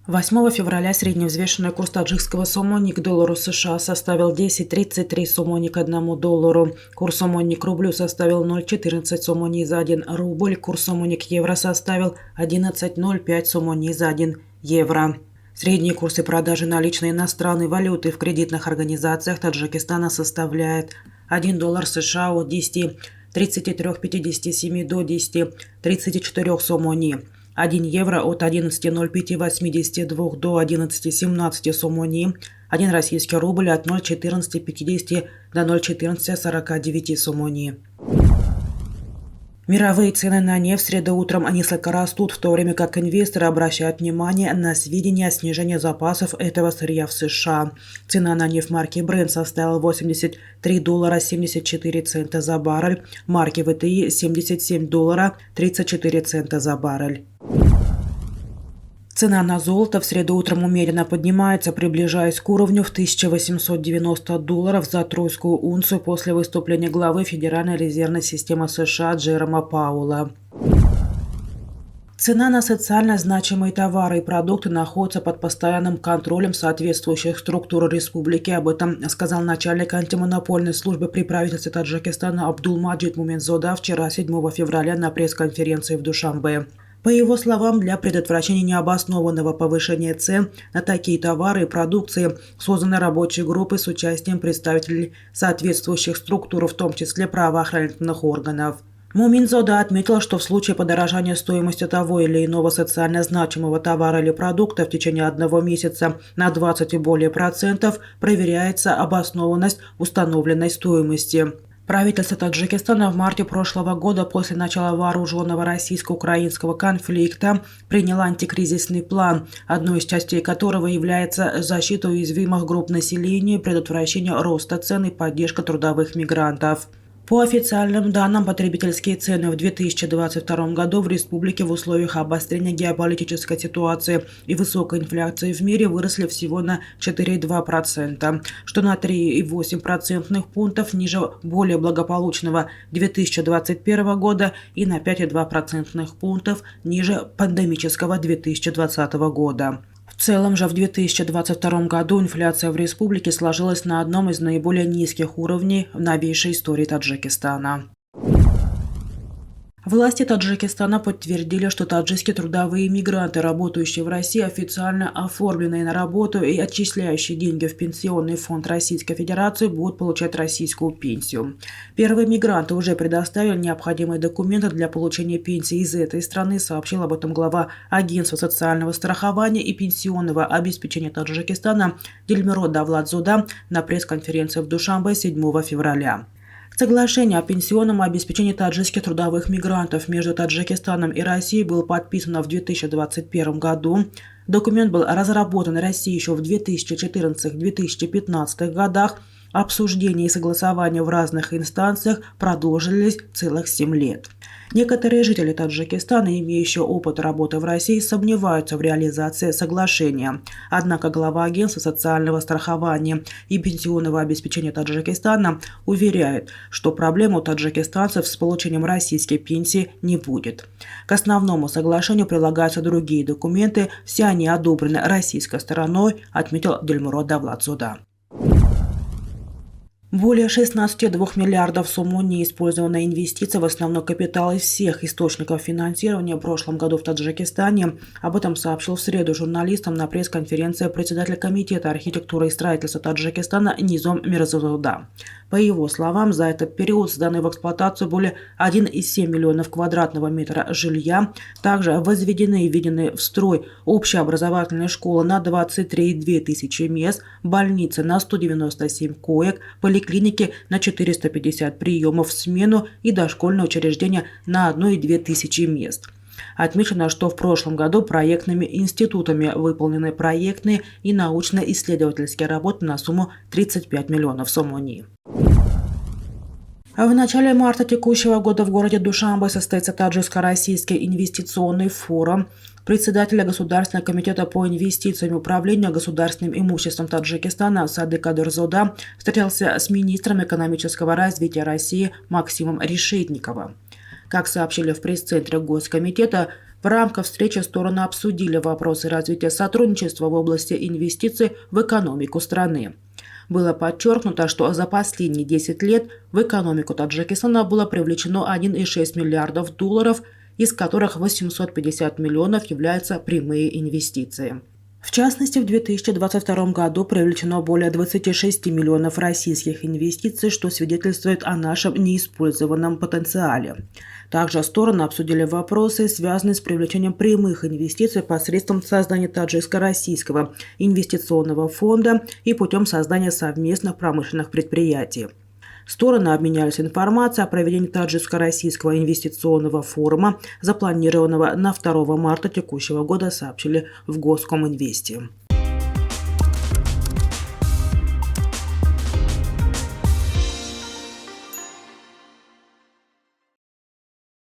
8 февраля средневзвешенный курс таджикского сомони к доллару США составил 10,33 сомони к $1. Курс сомони к рублю составил 0,14 сомони за 1 рубль. Курс сомони к евро составил 11,05 сомони за 1 евро. Средние курсы продажи наличной иностранной валюты в кредитных организациях Таджикистана составляет $1 США от 10,3357 до 10,34 сомони. 1 евро от 11,0582 до 11,17 сомони, 1 российский рубль от 0,1450 до 0,1449 сомони. Мировые цены на нефть в среду утром несколько растут, в то время как инвесторы обращают внимание на сведения о снижении запасов этого сырья в США. Цена на нефть марки Brent составила $83.74 за баррель, марки ВТИ $77.34 за баррель. Цена на золото в среду утром умеренно поднимается, приближаясь к уровню в $1890 за тройскую унцию после выступления главы Федеральной резервной системы США Джерома Пауэлла. Цена на социально значимые товары и продукты находится под постоянным контролем соответствующих структур республики. Об этом сказал начальник антимонопольной службы при правительстве Таджикистана Абдулмаджид Муминзода вчера, 7 февраля, на пресс-конференции в Душанбе. По его словам, для предотвращения необоснованного повышения цен на такие товары и продукции созданы рабочие группы с участием представителей соответствующих структур, в том числе правоохранительных органов. Муминзода отметил, что в случае подорожания стоимости того или иного социально значимого товара или продукта в течение одного месяца на 20 и более процентов проверяется обоснованность установленной стоимости. Правительство Таджикистана в марте прошлого года после начала вооруженного российско-украинского конфликта приняло антикризисный план, одной из частей которого является защита уязвимых групп населения, предотвращение роста цен и поддержка трудовых мигрантов. По официальным данным, потребительские цены в 2022 году в республике в условиях обострения геополитической ситуации и высокой инфляции в мире выросли всего на 4,2%, что на 3,8 процентных пунктов ниже более благополучного 2021 года и на 5,2 процентных пунктов ниже пандемического 2020 года. В целом же в 2022 году инфляция в республике сложилась на одном из наиболее низких уровней в новейшей истории Таджикистана. Власти Таджикистана подтвердили, что таджикские трудовые мигранты, работающие в России, официально оформленные на работу и отчисляющие деньги в Пенсионный фонд Российской Федерации, будут получать российскую пенсию. Первые мигранты уже предоставили необходимые документы для получения пенсии из этой страны, сообщил об этом глава Агентства социального страхования и пенсионного обеспечения Таджикистана Дильмирод Давлатзода на пресс-конференции в Душанбе 7 февраля. Соглашение о пенсионном обеспечении таджикских трудовых мигрантов между Таджикистаном и Россией было подписано в 2021 году. Документ был разработан Россией еще в 2014-2015 годах. Обсуждение и согласование в разных инстанциях продолжились целых 7 лет. Некоторые жители Таджикистана, имеющие опыт работы в России, сомневаются в реализации соглашения. Однако глава Агентства социального страхования и пенсионного обеспечения Таджикистана уверяет, что проблем у таджикистанцев с получением российской пенсии не будет. К основному соглашению прилагаются другие документы, все они одобрены российской стороной, отметил Дильмирод Давлатзода. Более 16,2 миллиардов сомон неиспользованной инвестиций в основной капитал из всех источников финансирования в прошлом году в Таджикистане. Об этом сообщил в среду журналистам на пресс-конференции председатель комитета архитектуры и строительства Таджикистана Низом Мирзода. По его словам, за этот период сданы в эксплуатацию более 1,7 миллионов квадратного метра жилья. Также возведены и введены в строй общеобразовательные школы на 23,2 тысячи мест, больницы на 197 коек, поликлиники на 450 приемов в смену и дошкольное учреждение на 1,2 тысячи мест. Отмечено, что в прошлом году проектными институтами выполнены проектные и научно-исследовательские работы на сумму 35 миллионов сомони. В начале марта текущего года в городе Душанбе состоится Таджикско-российский инвестиционный форум. Председатель Государственного комитета по инвестициям и управлению государственным имуществом Таджикистана Садык Адырзода встретился с министром экономического развития России Максимом Решетниковым. Как сообщили в пресс-центре Госкомитета, В рамках встречи стороны обсудили вопросы развития сотрудничества в области инвестиций в экономику страны. Было подчеркнуто, что за последние 10 лет в экономику Таджикистана было привлечено 1,6 миллиардов долларов, из которых 850 миллионов являются прямые инвестиции. В частности, в 2022 году привлечено более 26 миллионов российских инвестиций, что свидетельствует о нашем неиспользованном потенциале. Также стороны обсудили вопросы, связанные с привлечением прямых инвестиций посредством создания таджикско-российского инвестиционного фонда и путем создания совместных промышленных предприятий. Стороны обменялись информацией о проведении Таджикско-российского инвестиционного форума, запланированного на 2 марта текущего года, сообщили в Госкоминвесте.